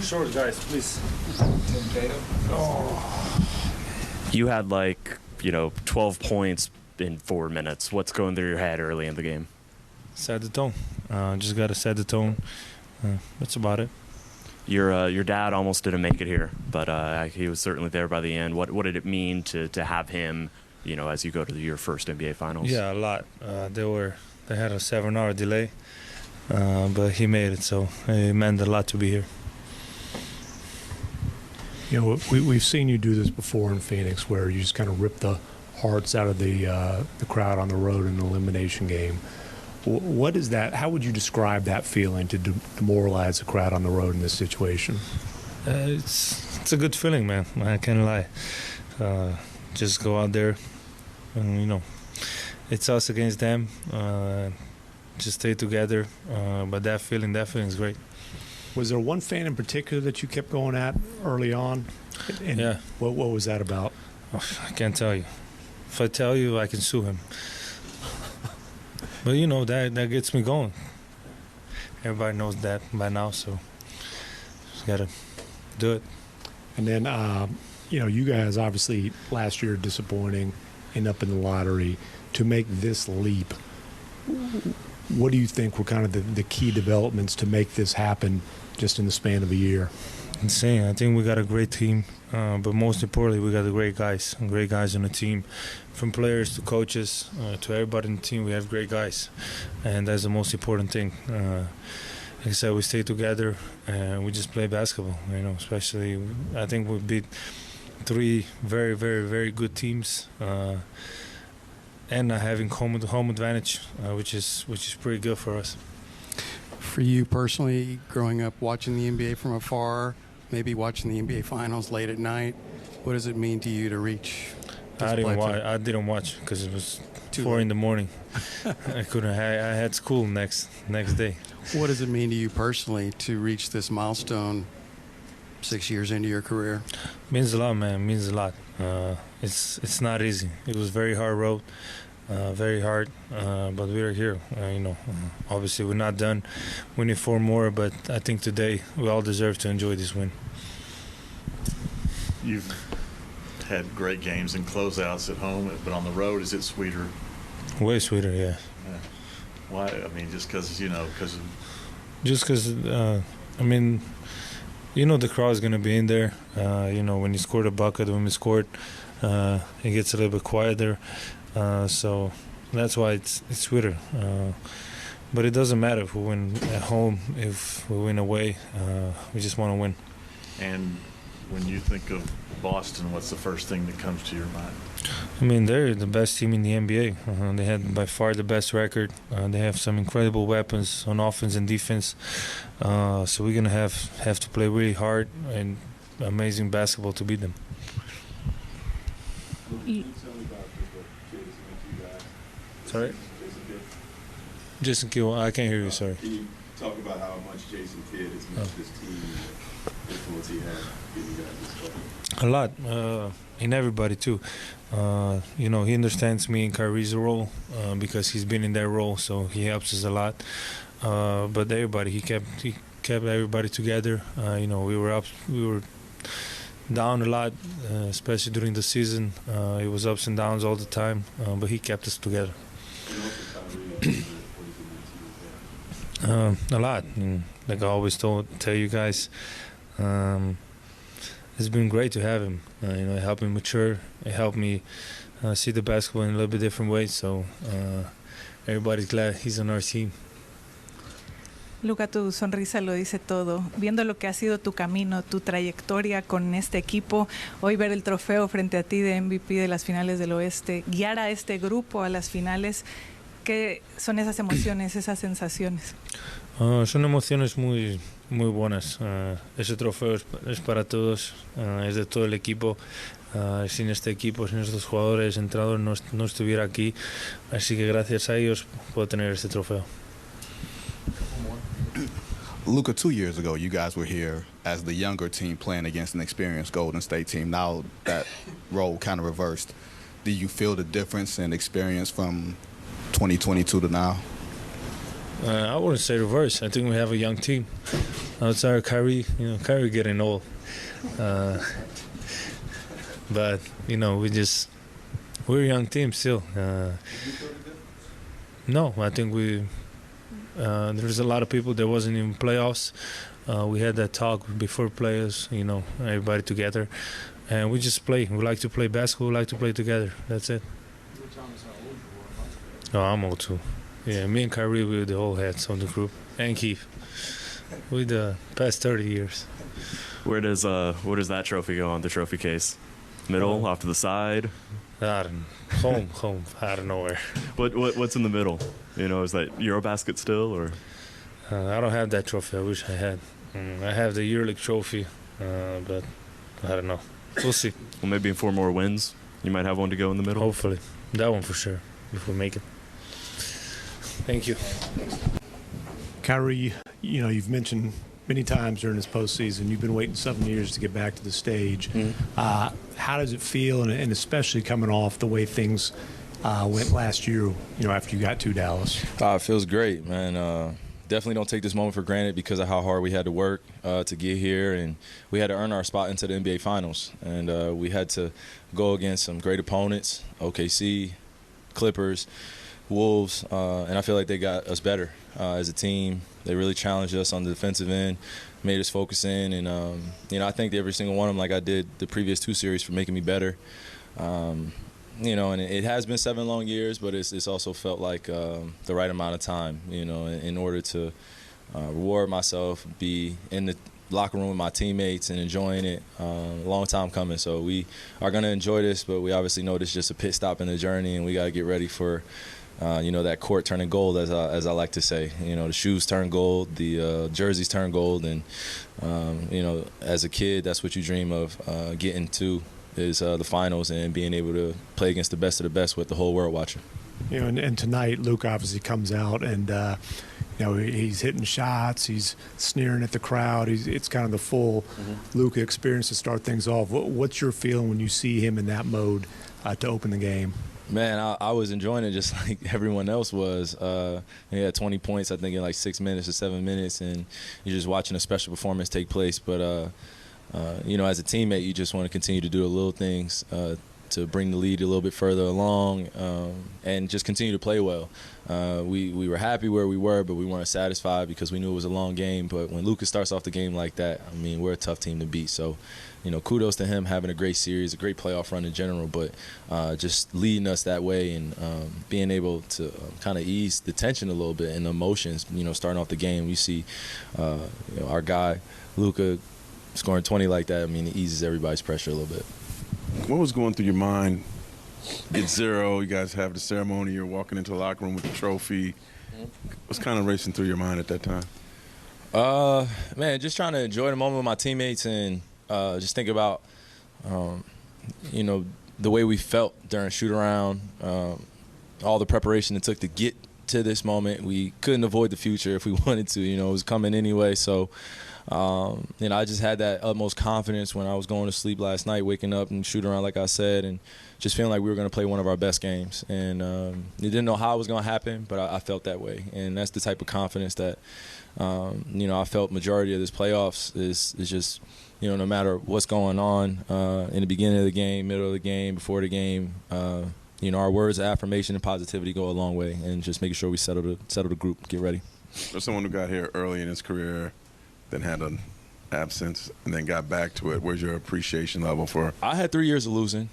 Short guys, please. You had 12 points in 4 minutes. What's going through your head early in the game? Set the tone. Just got to set the tone. That's about it. Your dad almost didn't make it here, but he was certainly there by the end. What did it mean to have him, as you go to your first NBA Finals? Yeah, a lot. They had a 7-hour delay, but he made it, so it meant a lot to be here. We've seen you do this before in Phoenix, where you just kind of rip the hearts out of the crowd on the road in an elimination game. What is that? How would you describe that feeling to demoralize the crowd on the road in this situation? It's a good feeling, man. I can't lie. Just go out there, and it's us against them. Just stay together. But that feeling is great. Was there one fan in particular that you kept going at early on? And yeah. What was that about? Oh, I can't tell you. If I tell you, I can sue him. But that gets me going. Everybody knows that by now, so just gotta do it. And then, you guys obviously last year disappointing, end up in the lottery. To make this leap, what do you think were kind of the key developments to make this happen just in the span of a year? Insane. I think we got a great team, but most importantly, we got great guys on the team. From players to coaches to everybody in the team, we have great guys, and that's the most important thing. Like I said, we stay together and we just play basketball. Especially I think we beat 3 very, very, very good teams, and having home advantage, which is pretty good for us. For you personally, growing up watching the NBA from afar, maybe watching the NBA Finals late at night, what does it mean to you to reach? I didn't watch because it was 4 in the morning. I couldn't. I had school next day. What does it mean to you personally to reach this milestone 6 years into your career? Means a lot, man. Means a lot. It's not easy. It was very hard road, very hard. But we're here. Obviously we're not done. We need 4 more, but I think today we all deserve to enjoy this win. You've had great games and closeouts at home, but on the road, is it sweeter? Way sweeter, yeah. Why? I mean, just because the crowd is going to be in there. When you scored a bucket, when we scored, it gets a little bit quieter. So that's why it's sweeter. But it doesn't matter if we win at home, if we win away. We just want to win. And when you think of Boston, what's the first thing that comes to your mind? I mean, they're the best team in the NBA. They had by far the best record. They have some incredible weapons on offense and defense. So we're gonna have to play really hard and amazing basketball to beat them. Sorry? Jason Kidd, I can't hear you, sorry. Can you talk about how much Jason Kidd has meant this team and the influence he had in you guys this fall? A lot, in everybody too. He understands me and Kyrie's role because he's been in that role, so he helps us a lot. But everybody, he kept everybody together. We were down a lot, especially during the season. It was ups and downs all the time, but he kept us together. A lot. And like I always tell you guys, it's been great to have him. It helped me mature. It helped me see the basketball in a little bit different way. So everybody's glad he's on our team. Luka, tu sonrisa lo dice todo. Viendo lo que ha sido tu camino, tu trayectoria con este equipo, hoy ver el trofeo frente a ti de MVP de las finales del Oeste, guiar a este grupo a las finales, ¿qué son esas emociones, esas sensaciones? Son emociones muy, muy buenas. Ese trofeo es para todos, es de todo el equipo. Sin este equipo, sin estos jugadores, entrenadores, no estuviera aquí. Así que gracias a ellos puedo tener este trofeo. Luka, 2 years ago, you guys were here as the younger team playing against an experienced Golden State team. Now that role kind of reversed. Do you feel the difference in experience from 2022 to now? I wouldn't say reverse. I think we have a young team. Outside of Kyrie, Kyrie getting old. But, we're a young team still. No, I think there's a lot of people that wasn't in playoffs. We had that talk before players, everybody together. And we just play. We like to play basketball. We like to play together. That's it. Oh, I'm old too. Yeah, me and Kyrie, we were the old heads on the group. And Keith. We the past 30 years. Where does that trophy go on the trophy case? Middle, off to the side? Home, out of nowhere. What's in the middle? Is that Eurobasket still, or? I don't have that trophy. I wish I had. I have the EuroLeague trophy, but I don't know. We'll see. Well, maybe in 4 more wins, you might have one to go in the middle. Hopefully, that one for sure. If we make it. Thank you. Kyrie, you've mentioned many times during this postseason, you've been waiting 7 years to get back to the stage. How does it feel, and especially coming off the way things went last year, after you got to Dallas? It feels great, man. Definitely don't take this moment for granted because of how hard we had to work to get here, and we had to earn our spot into the NBA Finals. And we had to go against some great opponents, OKC, Clippers, Wolves, and I feel like they got us better as a team. They really challenged us on the defensive end, made us focus in, and I thank every single one of them, like I did the previous 2 series, for making me better. And it has been 7 long years, but it's also felt like the right amount of time, in order to reward myself, be in the locker room with my teammates and enjoying it. A long time coming, so we are going to enjoy this, but we obviously know this is just a pit stop in the journey, and we got to get ready for that court turning gold, as I like to say. The shoes turn gold, the jerseys turn gold, and as a kid, that's what you dream of getting to, is the finals and being able to play against the best of the best with the whole world watching. And tonight, Luke obviously comes out and he's hitting shots, he's sneering at the crowd. It's kind of the full Luka experience to start things off. What's your feeling when you see him in that mode to open the game? Man, I was enjoying it just like everyone else was. He had 20 points, I think, in like 6 minutes or 7 minutes, and you're just watching a special performance take place. But, as a teammate, you just want to continue to do the little things to bring the lead a little bit further along and just continue to play well. We were happy where we were, but we weren't satisfied because we knew it was a long game. But when Luka starts off the game like that, we're a tough team to beat. So, kudos to him having a great series, a great playoff run in general, but just leading us that way and being able to kind of ease the tension a little bit and the emotions, starting off the game. You see our guy, Luka, scoring 20 like that, it eases everybody's pressure a little bit. What was going through your mind? Get 0, you guys have the ceremony, you're walking into the locker room with the trophy. What's kind of racing through your mind at that time? Man, just trying to enjoy the moment with my teammates and just think about, the way we felt during shoot-around, all the preparation it took to get to this moment. We couldn't avoid the future if we wanted to. It was coming anyway, so I just had that utmost confidence when I was going to sleep last night, waking up and shooting around, like I said, and just feeling like we were going to play one of our best games. And you didn't know how it was going to happen, but I felt that way. And that's the type of confidence that, I felt majority of this playoffs is just, no matter what's going on in the beginning of the game, middle of the game, before the game, our words of affirmation and positivity go a long way, and just making sure we settle the group, get ready. For someone who got here early in his career, then had an absence, and then got back to it, where's your appreciation level for? I had 3 years of losing.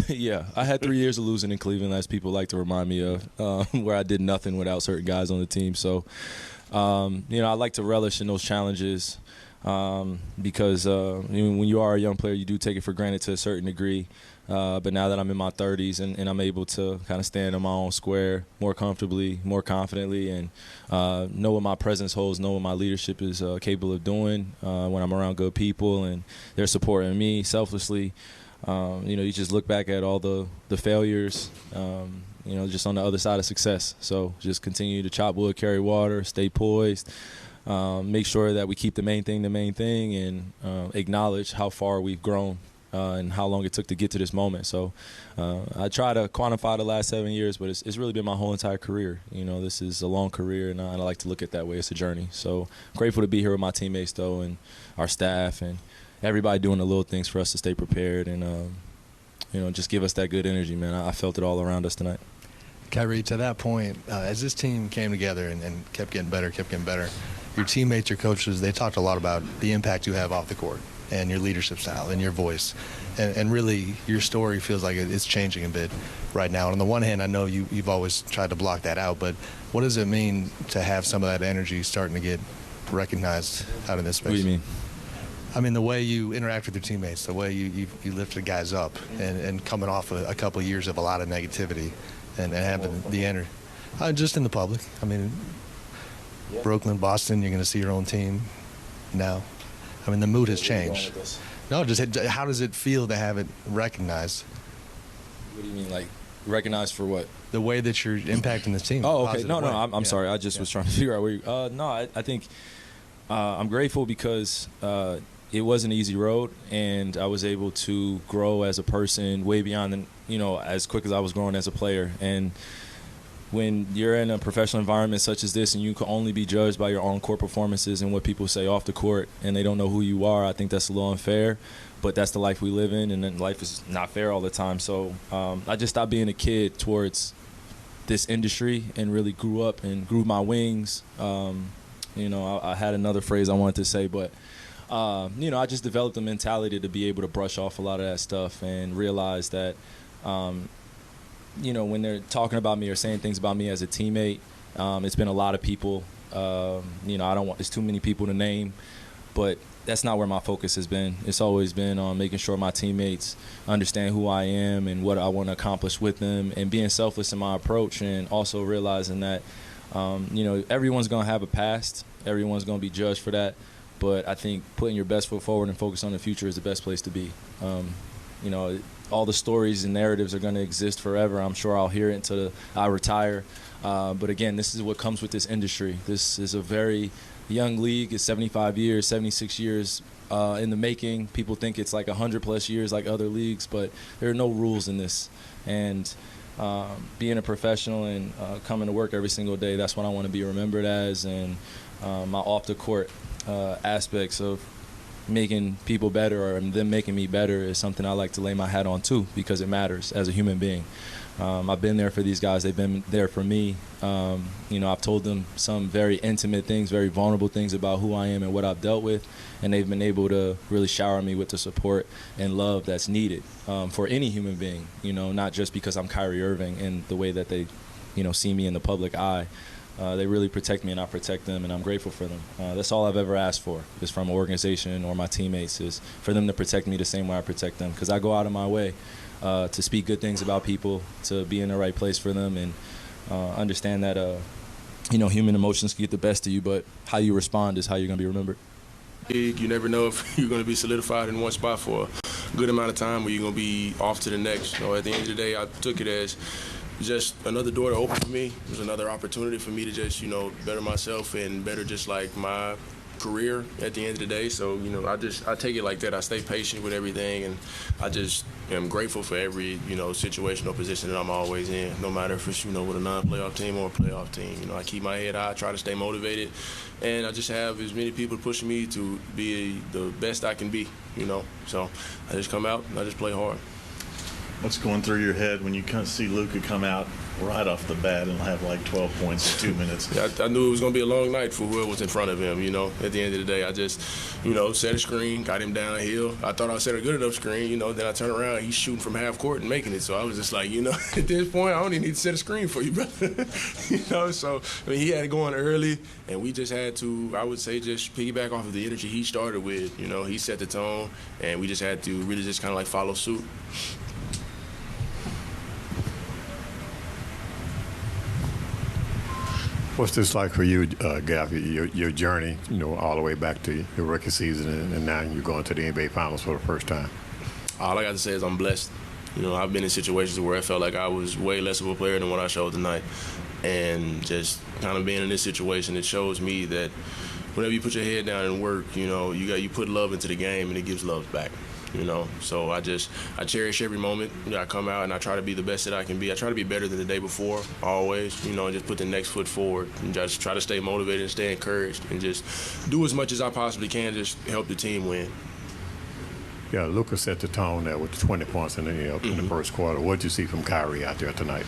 Yeah, I had 3 years of losing in Cleveland, as people like to remind me of, where I did nothing without certain guys on the team. So, I like to relish in those challenges because when you are a young player, you do take it for granted to a certain degree. But now that I'm in my 30s and I'm able to kind of stand on my own square more comfortably, more confidently, and know what my presence holds, know what my leadership is capable of doing when I'm around good people and they're supporting me selflessly. You just look back at all the failures, just on the other side of success. So just continue to chop wood, carry water, stay poised, make sure that we keep the main thing, and acknowledge how far we've grown and how long it took to get to this moment. So I try to quantify the last 7 years, but it's really been my whole entire career. You know, this is a long career, and I like to look at it that way. It's a journey. So grateful to be here with my teammates, though, and our staff, and everybody doing the little things for us to stay prepared and, you know, just give us that good energy, man. I felt it all around us tonight. Kyrie, to that point, as this team came together and kept getting better, your teammates, your coaches, they talked a lot about the impact you have off the court and your leadership style and your voice. And really, your story feels like it's changing a bit right now. And on the one hand, I know you've always tried to block that out, but what does it mean to have some of that energy starting to get recognized out in this space? What do you mean? I mean, the way you interact with your teammates, the way you lift the guys up, and coming off a couple of years of a lot of negativity and having the energy. Just in the public. I mean, Brooklyn, Boston, you're going to see your own team now. I mean, the mood has changed. No, just how does it feel to have it recognized? What do you mean, like recognized for what? The way that you're impacting the team. Oh, okay. No, I'm sorry. I just was trying to figure out where you. No, I think I'm grateful because it was an easy road, and I was able to grow as a person way beyond, as quick as I was growing as a player. And when you're in a professional environment such as this and you can only be judged by your on-court performances and what people say off the court and they don't know who you are, I think that's a little unfair. But that's the life we live in, and then life is not fair all the time. So I just stopped being a kid towards this industry and really grew up and grew my wings. I had another phrase I wanted to say, but I just developed a mentality to be able to brush off a lot of that stuff and realize that, when they're talking about me or saying things about me as a teammate, it's been a lot of people. It's too many people to name, but that's not where my focus has been. It's always been on making sure my teammates understand who I am and what I want to accomplish with them, and being selfless in my approach, and also realizing that, everyone's going to have a past. Everyone's going to be judged for that. But I think putting your best foot forward and focus on the future is the best place to be. All the stories and narratives are going to exist forever. I'm sure I'll hear it until I retire. But again, this is what comes with this industry. This is a very young league. It's 75 years, 76 years in the making. People think it's like 100-plus years like other leagues, but there are no rules in this. And being a professional and coming to work every single day, that's what I want to be remembered as. And my off-the-court aspects of making people better or them making me better is something I like to lay my hat on too, because it matters as a human being. I've been there for these guys. They've been there for me. I've told them some very intimate things, very vulnerable things about who I am and what I've dealt with, and they've been able to really shower me with the support and love that's needed for any human being, not just because I'm Kyrie Irving and the way that they, see me in the public eye. They really protect me, and I protect them, and I'm grateful for them. That's all I've ever asked for, is from an organization or my teammates, is for them to protect me the same way I protect them, because I go out of my way to speak good things about people, to be in the right place for them, and understand that, human emotions can get the best of you, but how you respond is how you're going to be remembered. You never know if you're going to be solidified in one spot for a good amount of time, or you're going to be off to the next. At the end of the day, I took it as just another door to open for me. It was another opportunity for me to just, better myself and better just like my career at the end of the day. So, I take it like that. I stay patient with everything, and I just am grateful for every, situational position that I'm always in, no matter if it's, with a non-playoff team or a playoff team. I keep my head high, try to stay motivated, and I just have as many people pushing me to be the best I can be, So I just come out and I just play hard. What's going through your head when you see Luka come out right off the bat and have like 12 points in 2 minutes? Yeah, I knew it was going to be a long night for whoever was in front of him, At the end of the day, I just, set a screen, got him downhill. I thought I set a good enough screen, then I turn around, he's shooting from half court and making it. So I was just like, at this point, I don't even need to set a screen for you, brother. So he had it going early, and we just had to, I would say, just piggyback off of the energy he started with. He set the tone, and we just had to really just kind of like follow suit. What's this like for you, Gav, your journey, all the way back to your rookie season, and now you're going to the NBA Finals for the first time? All I got to say is I'm blessed. I've been in situations where I felt like I was way less of a player than what I showed tonight. And just kind of being in this situation, it shows me that whenever you put your head down and work, you put love into the game, and it gives love back. So I cherish every moment. I come out and I try to be the best that I can be. I try to be better than the day before, always, and just put the next foot forward and just try to stay motivated and stay encouraged and just do as much as I possibly can, just help the team win. Yeah, Luka set the tone there with 20 points in the first quarter. What did you see from Kyrie out there tonight?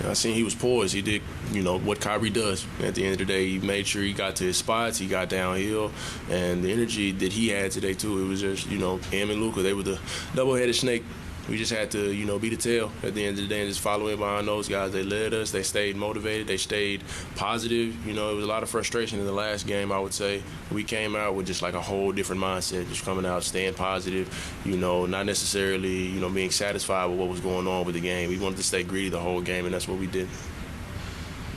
I seen he was poised. He did, what Kyrie does. At the end of the day, he made sure he got to his spots. He got downhill, and the energy that he had today too. It was just, him and Luka. They were the double-headed snake. We just had to, be the tail at the end of the day and just follow in behind those guys. They led us. They stayed motivated. They stayed positive. It was a lot of frustration in the last game, I would say. We came out with just like a whole different mindset, just coming out, staying positive, not necessarily, being satisfied with what was going on with the game. We wanted to stay greedy the whole game, and that's what we did.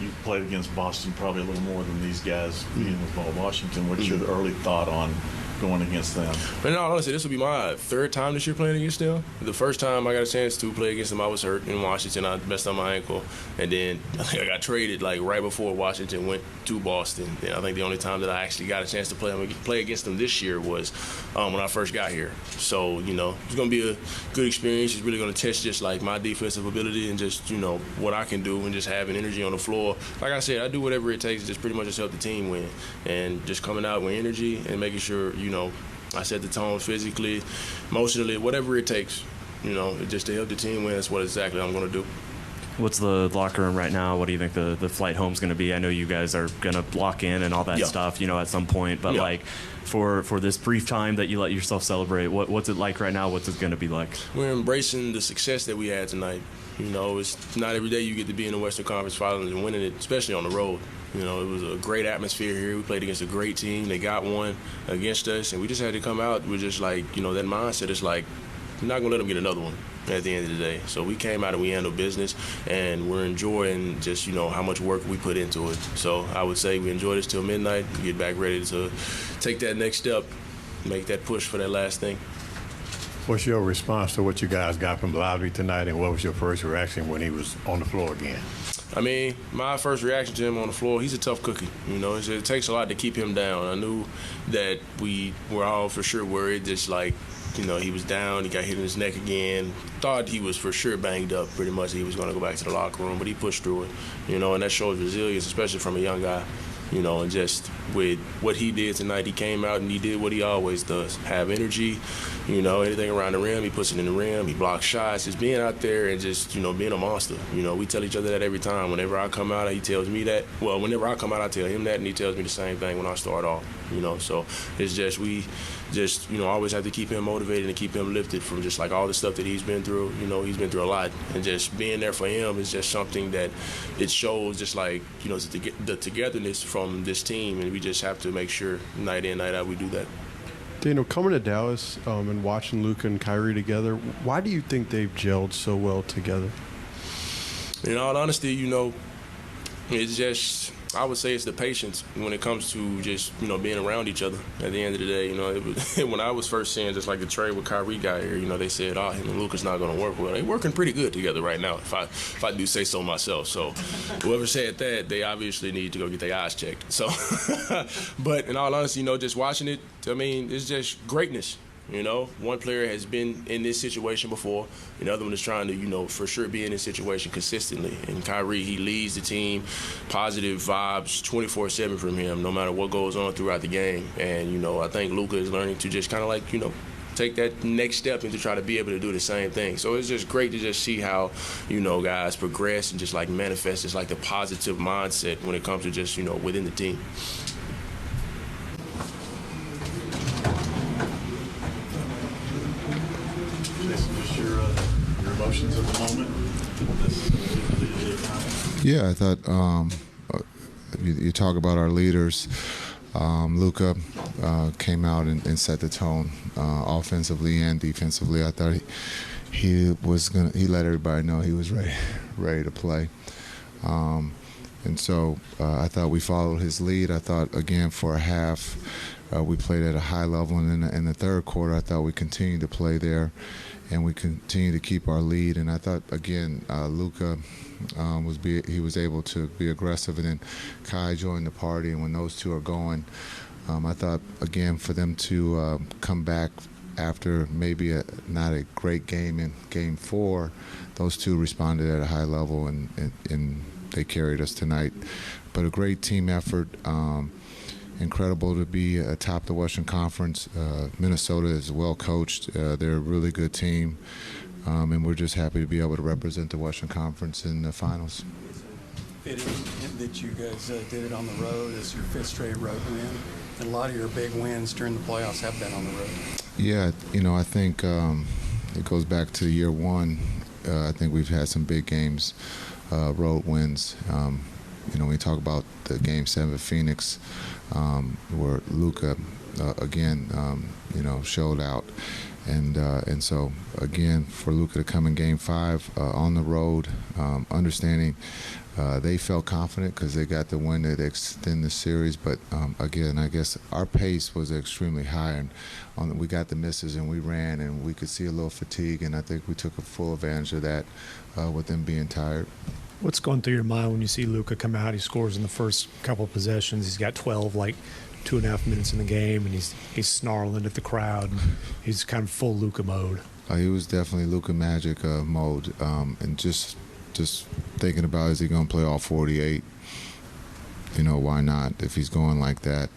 You played against Boston probably a little more than these guys being with Washington. What's your early thought on going against them? But in all honesty, this will be my third time this year playing against them. The first time I got a chance to play against them, I was hurt in Washington. I messed up my ankle. And then I think I got traded right before Washington went to Boston. And I think the only time that I actually got a chance to play against them this year was when I first got here. So, it's going to be a good experience. It's really going to test just like my defensive ability and just, what I can do and just having energy on the floor. Like I said, I do whatever it takes to just pretty much just help the team win. And just coming out with energy and making sure, I set the tone physically, emotionally, whatever it takes, just to help the team win. That's what exactly I'm going to do. What's the locker room right now? What do you think the flight home's going to be? I know you guys are going to lock in and all that stuff, at some point. But, for this brief time that you let yourself celebrate, what's it like right now? What's it going to be like? We're embracing the success that we had tonight. It's not every day you get to be in the Western Conference Finals and winning it, especially on the road. It was a great atmosphere here. We played against a great team. They got one against us, and we just had to come out with just that mindset. It's like, we're not going to let them get another one at the end of the day. So we came out and we handled business, and we're enjoying just, how much work we put into it. So I would say we enjoy this till midnight, get back ready to take that next step, make that push for that last thing. What's your response to what you guys got from Lowry tonight, and what was your first reaction when he was on the floor again? My first reaction to him on the floor, he's a tough cookie. It takes a lot to keep him down. I knew that we were all for sure worried, just he was down, he got hit in his neck again. Thought he was for sure banged up pretty much. He was going to go back to the locker room, but he pushed through it, and that shows resilience, especially from a young guy. And just with what he did tonight, he came out and he did what he always does. Have energy, anything around the rim, he puts it in the rim, he blocks shots. Just being out there and just, being a monster. We tell each other that every time. Whenever I come out, he tells me that. Well, whenever I come out, I tell him that, and he tells me the same thing when I start off, So it's just, we just, always have to keep him motivated and keep him lifted from just like all the stuff that he's been through. He's been through a lot. And just being there for him is just something that it shows just like, the togetherness from this team. And we just have to make sure night in, night out we do that. Daniel, coming to Dallas and watching Luka and Kyrie together, why do you think they've gelled so well together? In all honesty, it's just, I would say it's the patience when it comes to just, being around each other. At the end of the day, it was, when I was first seeing just like the trade with Kyrie got here, they said, him and Luka's not going to work well. They're working pretty good together right now, if I do say so myself. So whoever said that, they obviously need to go get their eyes checked. So, but in all honesty, just watching it, it's just greatness. One player has been in this situation before. Another one is trying to, for sure be in this situation consistently. And Kyrie, he leads the team, positive vibes 24/7 from him, no matter what goes on throughout the game. And, I think Luka is learning to just kind of take that next step and to try to be able to do the same thing. So it's just great to just see how, guys progress and just manifest just the positive mindset when it comes to just, within the team. Your emotions at the moment? Yeah, I thought you talk about our leaders. Luka came out and set the tone offensively and defensively. I thought he let everybody know he was ready to play. And so I thought we followed his lead. I thought, again, for a half, we played at a high level. And in the third quarter, I thought we continued to play there, and we continued to keep our lead. And I thought, again, Luka was able to be aggressive, and then Kai joined the party. And when those two are going, I thought, again, for them to come back after maybe not a great game in Game 4, those two responded at a high level, and they carried us tonight. But a great team effort. Incredible to be atop the Western Conference. Minnesota is well coached. They're a really good team, and we're just happy to be able to represent the Western Conference in the finals. Fitting that you guys did it on the road. It's your 5th straight road win, and a lot of your big wins during the playoffs have been on the road. Yeah, I think it goes back to year 1. I think we've had some big games, road wins. When you talk about the Game 7 Phoenix, where Luka again, showed out, and so again for Luka to come in Game 5 on the road, understanding they felt confident because they got the win to extend the series. But again, I guess our pace was extremely high, and we got the misses and we ran, and we could see a little fatigue, and I think we took a full advantage of that with them being tired. What's going through your mind when you see Luka come out? He scores in the first couple of possessions. He's got 12, 2.5 minutes in the game, and he's snarling at the crowd. And he's kind of full Luka mode. He was definitely Luka Magic mode, and just thinking about, is he going to play all 48? Why not if he's going like that?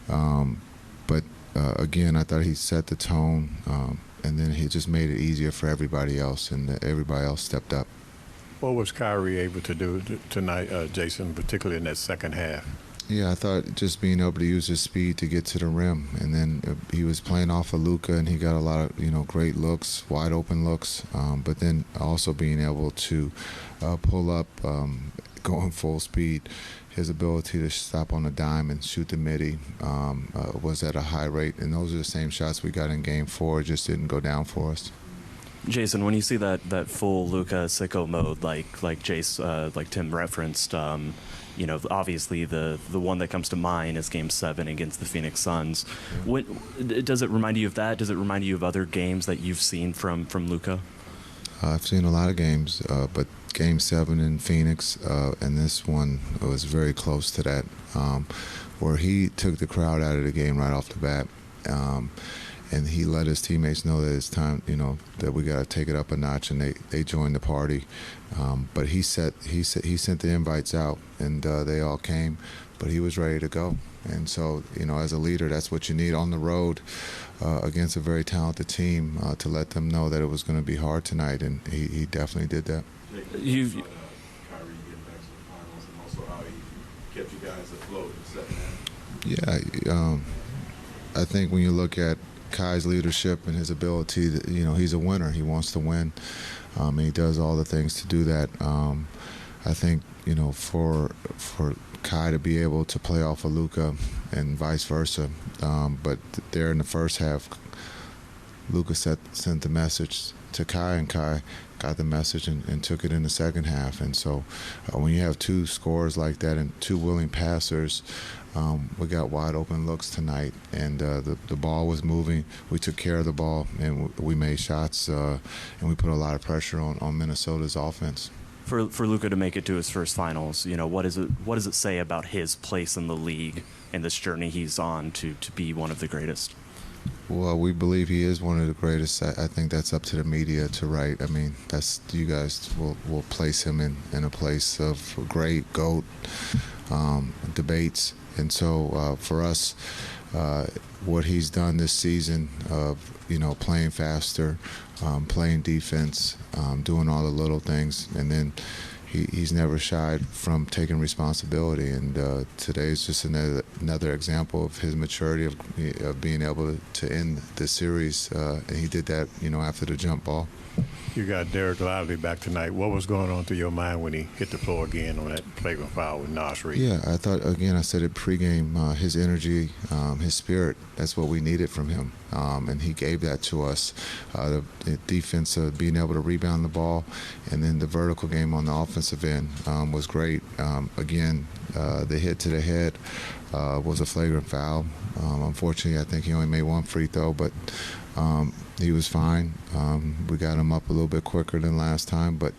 But again, I thought he set the tone, and then he just made it easier for everybody else, and everybody else stepped up. What was Kyrie able to do tonight, Jason, particularly in that second half? Yeah, I thought just being able to use his speed to get to the rim, and then he was playing off of Luka, and he got a lot of great looks, wide open looks. But then also being able to pull up, going full speed. His ability to stop on a dime and shoot the midi was at a high rate, and those are the same shots we got in Game 4. It just didn't go down for us. Jason, when you see that full Luka sicko mode, like Jace, like Tim referenced, obviously the one that comes to mind is Game 7 against the Phoenix Suns. Does it remind you of that? Does it remind you of other games that you've seen from Luka? I've seen a lot of games, but Game 7 in Phoenix, and this one was very close to that, where he took the crowd out of the game right off the bat. And he let his teammates know that it's time, that we got to take it up a notch, and they joined the party. But he sent the invites out, and they all came, but he was ready to go. And so, as a leader, that's what you need on the road against a very talented team, to let them know that it was going to be hard tonight, and he definitely did that. Kyrie getting back to the finals, and also how he kept you guys afloat in the second half. Yeah, I think when you look at Kai's leadership and his ability, he's a winner. He wants to win, and he does all the things to do that. I think for Kai to be able to play off of Luka and vice versa, but there in the first half, Luka sent the message to Kai, and Kai got the message and took it in the second half. And so when you have two scorers like that and two willing passers, we got wide open looks tonight, and the ball was moving. We took care of the ball, and we made shots, and we put a lot of pressure on Minnesota's offense. For Luka to make it to his first finals, what does it say about his place in the league and this journey he's on to be one of the greatest? Well, we believe he is one of the greatest. I think that's up to the media to write. I mean, you guys will place him in a place of great GOAT debates. And so for us, what he's done this season of, playing faster, playing defense, doing all the little things, and then he's never shied from taking responsibility. And today is just another example of his maturity of being able to end the series. And he did that, after the jump ball. You got Derek Lively back tonight. What was going on through your mind when he hit the floor again on that flagrant foul with Naz Reid? Yeah, I thought, again, I said it pregame, his energy, his spirit, that's what we needed from him. And he gave that to us. The defense, being able to rebound the ball, and then the vertical game on the offensive end was great. Again, the hit to the head was a flagrant foul. Unfortunately, I think he only made one free throw, but he was fine. We got him up a little bit quicker than last time, but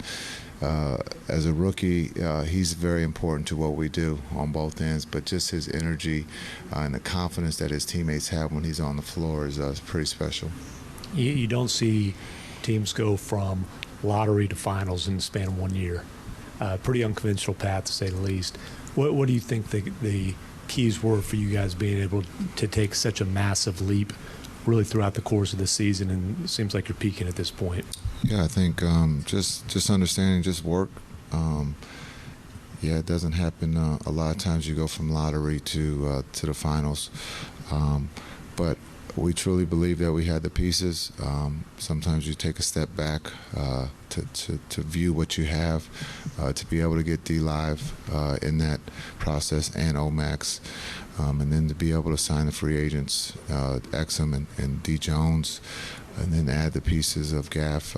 as a rookie, he's very important to what we do on both ends, but just his energy and the confidence that his teammates have when he's on the floor is pretty special. You don't see teams go from lottery to finals in the span of 1 year. Pretty unconventional path, to say the least. What do you think the keys were for you guys being able to take such a massive leap really throughout the course of the season, and it seems like you're peaking at this point? Yeah, I think just understanding, just work. It doesn't happen a lot of times. You go from lottery to the finals, but we truly believe that we had the pieces. Sometimes you take a step back to view what you have, to be able to get D-Live in that process and Omax, and then to be able to sign the free agents, Exum and D. Jones, and then add the pieces of Gaff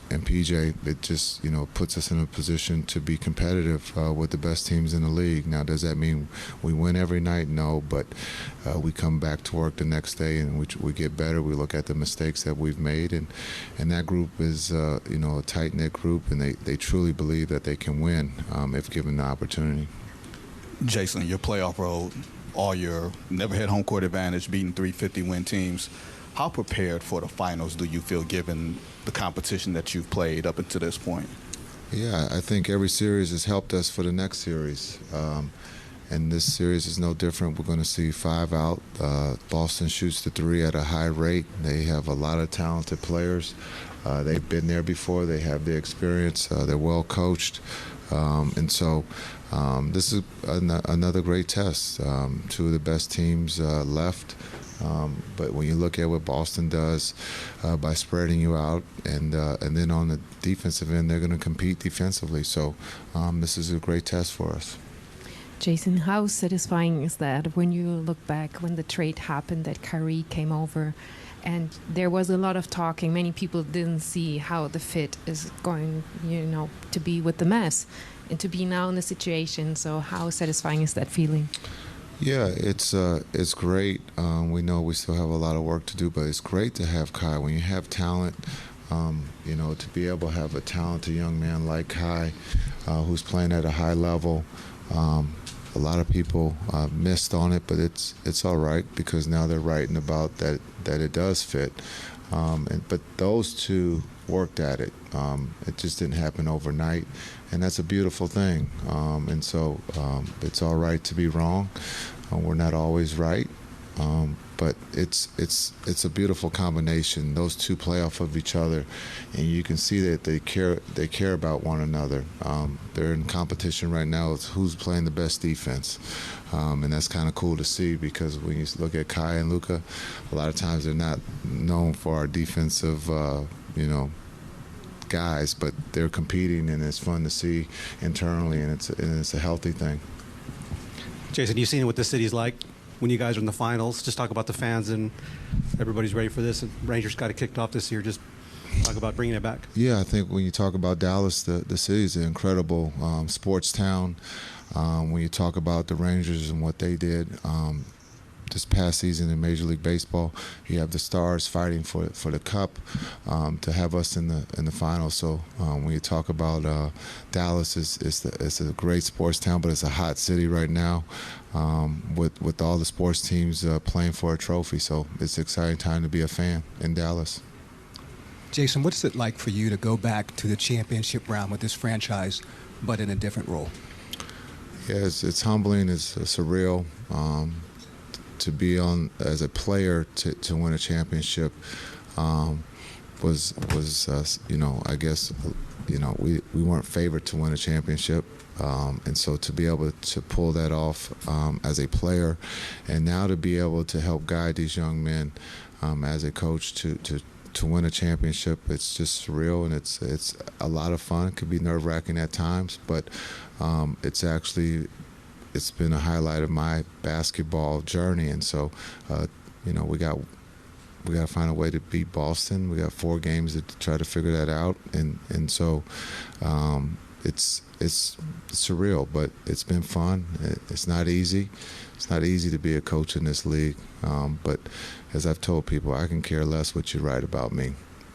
and PJ. It just puts us in a position to be competitive with the best teams in the league. Now, does that mean we win every night? No, but we come back to work the next day and we get better. We look at the mistakes that we've made, and that group is a tight-knit group, and they truly believe that they can win if given the opportunity. Jason, your playoff road, all your never had home court advantage, beating 350-win teams. How prepared for the finals do you feel given the competition that you've played up until this point? Yeah, I think every series has helped us for the next series. And this series is no different. We're going to see 5 out. Boston shoots the 3 at a high rate. They have a lot of talented players. They've been there before. They have the experience. They're well coached. And so this is another great test. 2 of the best teams left. But when you look at what Boston does by spreading you out, and then on the defensive end, they're going to compete defensively. So this is a great test for us. Jason, how satisfying is that when you look back when the trade happened, that Kyrie came over, and there was a lot of talking. Many people didn't see how the fit is going, to be with the Mavs, and to be now in the situation. So how satisfying is that feeling? Yeah, it's great. We know we still have a lot of work to do, but it's great to have Kai. When you have talent, to be able to have a talented young man like Kai, who's playing at a high level. A lot of people missed on it, but it's all right because now they're writing about that it does fit. But those two worked at it. It just didn't happen overnight, and that's a beautiful thing. And so it's all right to be wrong. We're not always right, but it's a beautiful combination. Those two play off of each other, and you can see that they care about one another. They're in competition right now. It's who's playing the best defense, and that's kind of cool to see because when you look at Kai and Luka, a lot of times they're not known for our defensive, guys, but they're competing, and it's fun to see internally, and it's a healthy thing. Jason, you've seen what the city's like when you guys are in the finals. Just talk about the fans and everybody's ready for this. And Rangers got it kicked off this year. Just talk about bringing it back. Yeah, I think when you talk about Dallas, the city is an incredible sports town. When you talk about the Rangers and what they did this past season in Major League Baseball, you have the Stars fighting for the Cup to have us in the finals. So when you talk about Dallas, it's a great sports town, but it's a hot city right now with all the sports teams playing for a trophy. So it's an exciting time to be a fan in Dallas. Jason, what's it like for you to go back to the championship round with this franchise, but in a different role? Yeah, it's humbling. It's surreal. To be on as a player to win a championship was I guess we weren't favored to win a championship, and so to be able to pull that off as a player, and now to be able to help guide these young men as a coach to win a championship, it's just surreal, and it's a lot of fun. It could be nerve-wracking at times, but it's been a highlight of my basketball journey, and so we got to find a way to beat Boston. We got 4 games to try to figure that out, and so it's surreal, but it's been fun. It's not easy. It's not easy to be a coach in this league, but as I've told people, I can care less what you write about me.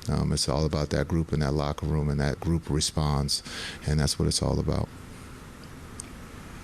It's all about that group in that locker room, and that group responds, and that's what it's all about.